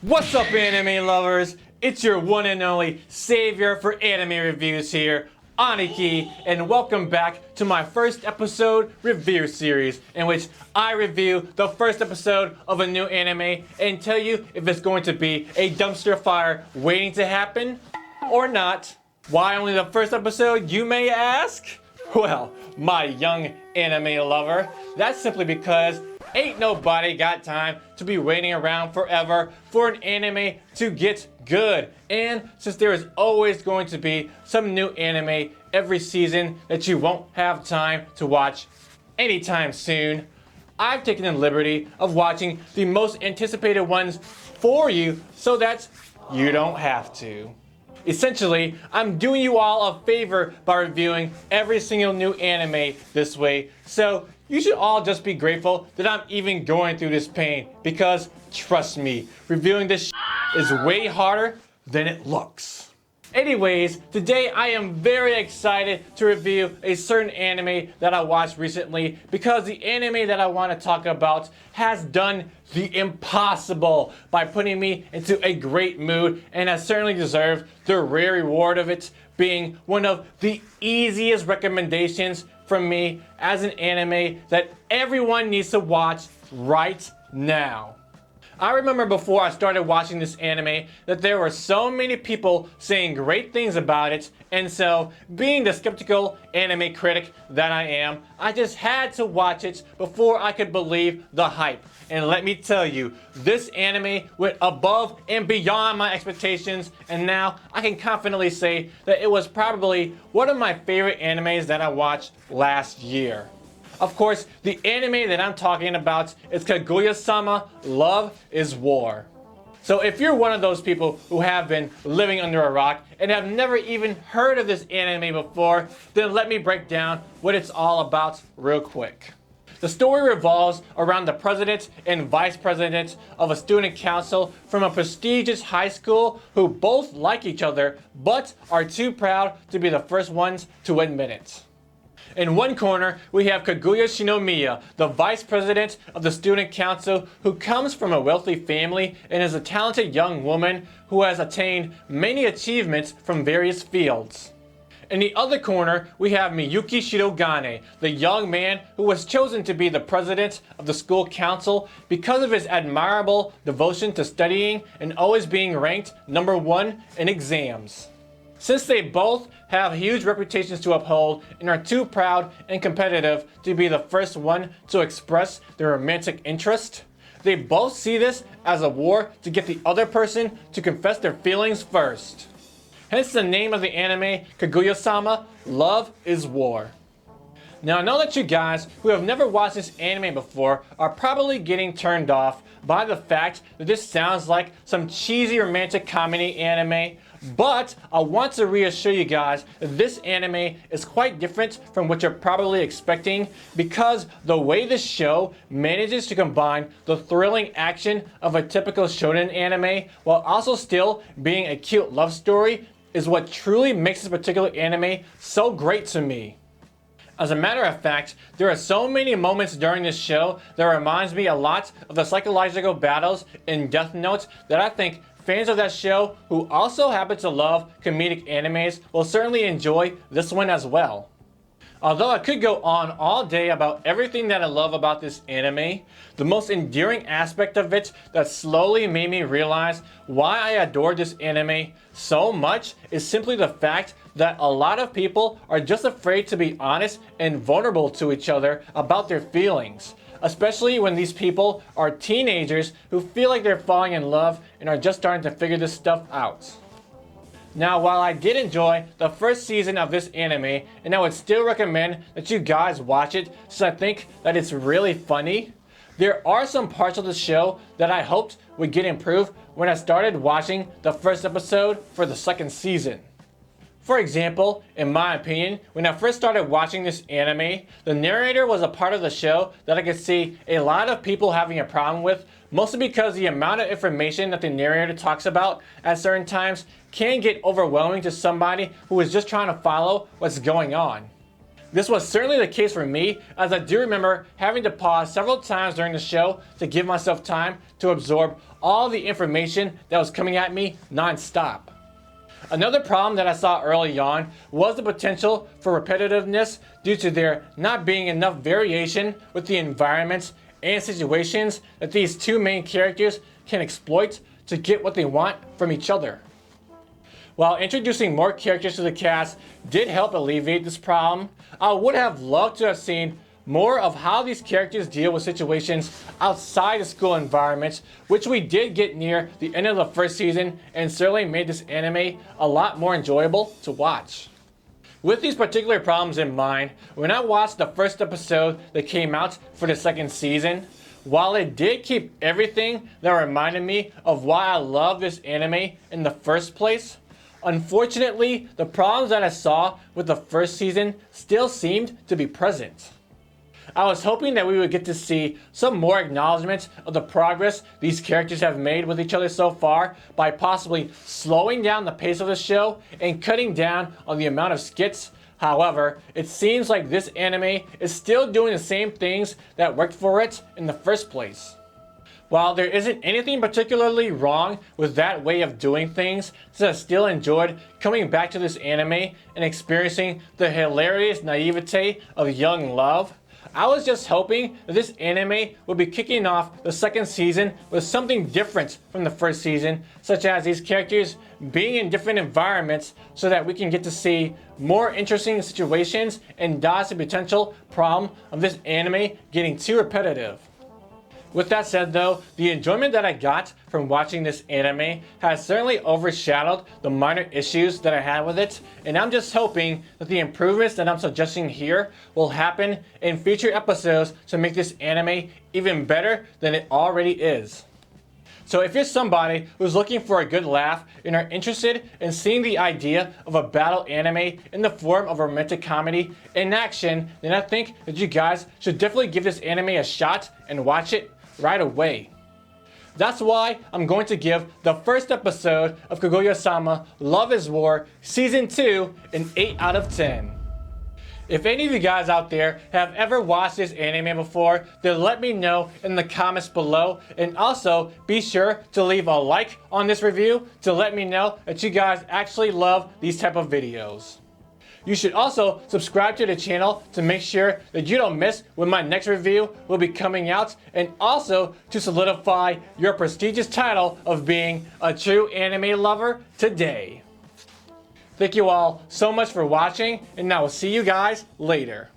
What's up, anime lovers? It's your one and only savior for anime reviews here, Aniki, and welcome back to my first episode review series in which I review the first episode of a new anime and tell you if it's going to be a dumpster fire waiting to happen or not. Why only the first episode, you may ask? Well, my young anime lover, that's simply because ain't nobody got time to be waiting around forever for an anime to get good. And since there is always going to be some new anime every season that you won't have time to watch anytime soon, I've taken the liberty of watching the most anticipated ones for you so that you don't have to. Essentially, I'm doing you all a favor by reviewing every single new anime this way, so you should all just be grateful that I'm even going through this pain, because trust me, reviewing this is way harder than it looks. Anyways, today I am very excited to review a certain anime that I watched recently because the anime that I want to talk about has done the impossible by putting me into a great mood and has certainly deserved the rare reward of it being one of the easiest recommendations from me as an anime that everyone needs to watch right now. I remember before I started watching this anime that there were so many people saying great things about it, and so being the skeptical anime critic that I am, I just had to watch it before I could believe the hype. And let me tell you, this anime went above and beyond my expectations, and now I can confidently say that it was probably one of my favorite animes that I watched last year. Of course, the anime that I'm talking about is Kaguya-sama, Love is War. So if you're one of those people who have been living under a rock and have never even heard of this anime before, then let me break down what it's all about real quick. The story revolves around the president and vice president of a student council from a prestigious high school who both like each other but are too proud to be the first ones to admit it. In one corner, we have Kaguya Shinomiya, the vice president of the student council who comes from a wealthy family and is a talented young woman who has attained many achievements from various fields. In the other corner, we have Miyuki Shirogane, the young man who was chosen to be the president of the school council because of his admirable devotion to studying and always being ranked #1 in exams. Since they both have huge reputations to uphold and are too proud and competitive to be the first one to express their romantic interest, they both see this as a war to get the other person to confess their feelings first. Hence the name of the anime, Kaguya-sama, Love is War. Now I know that you guys who have never watched this anime before are probably getting turned off by the fact that this sounds like some cheesy romantic comedy anime, but I want to reassure you guys that this anime is quite different from what you're probably expecting because the way this show manages to combine the thrilling action of a typical shonen anime while also still being a cute love story is what truly makes this particular anime so great to me. As a matter of fact, there are so many moments during this show that reminds me a lot of the psychological battles in Death Note that I think fans of that show who also happen to love comedic animes will certainly enjoy this one as well. Although I could go on all day about everything that I love about this anime, the most endearing aspect of it that slowly made me realize why I adore this anime so much is simply the fact that a lot of people are just afraid to be honest and vulnerable to each other about their feelings, especially when these people are teenagers who feel like they're falling in love and are just starting to figure this stuff out. Now, while I did enjoy the first season of this anime, and I would still recommend that you guys watch it since I think that it's really funny, there are some parts of the show that I hoped would get improved when I started watching the first episode for the second season. For example, in my opinion, when I first started watching this anime, the narrator was a part of the show that I could see a lot of people having a problem with, mostly because the amount of information that the narrator talks about at certain times can get overwhelming to somebody who is just trying to follow what's going on. This was certainly the case for me, as I do remember having to pause several times during the show to give myself time to absorb all the information that was coming at me non-stop. Another problem that I saw early on was the potential for repetitiveness due to there not being enough variation with the environments and situations that these two main characters can exploit to get what they want from each other. While introducing more characters to the cast did help alleviate this problem, I would have loved to have seen more of how these characters deal with situations outside the school environments, which we did get near the end of the first season and certainly made this anime a lot more enjoyable to watch. With these particular problems in mind, when I watched the first episode that came out for the second season, while it did keep everything that reminded me of why I love this anime in the first place, unfortunately, the problems that I saw with the first season still seemed to be present. I was hoping that we would get to see some more acknowledgement of the progress these characters have made with each other so far by possibly slowing down the pace of the show and cutting down on the amount of skits. However, it seems like this anime is still doing the same things that worked for it in the first place. While there isn't anything particularly wrong with that way of doing things, since I still enjoyed coming back to this anime and experiencing the hilarious naivete of young love, I was just hoping that this anime would be kicking off the second season with something different from the first season, such as these characters being in different environments so that we can get to see more interesting situations and dodge the potential problem of this anime getting too repetitive. With that said though, the enjoyment that I got from watching this anime has certainly overshadowed the minor issues that I had with it, and I'm just hoping that the improvements that I'm suggesting here will happen in future episodes to make this anime even better than it already is. So if you're somebody who's looking for a good laugh and are interested in seeing the idea of a battle anime in the form of a romantic comedy in action, then I think that you guys should definitely give this anime a shot and watch it right away. That's why I'm going to give the first episode of Kaguya-sama Love is War Season 2 an 8 out of 10. If any of you guys out there have ever watched this anime before, then let me know in the comments below, and also be sure to leave a like on this review to let me know that you guys actually love these type of videos. You should also subscribe to the channel to make sure that you don't miss when my next review will be coming out, and also to solidify your prestigious title of being a true anime lover today. Thank you all so much for watching, and I will see you guys later.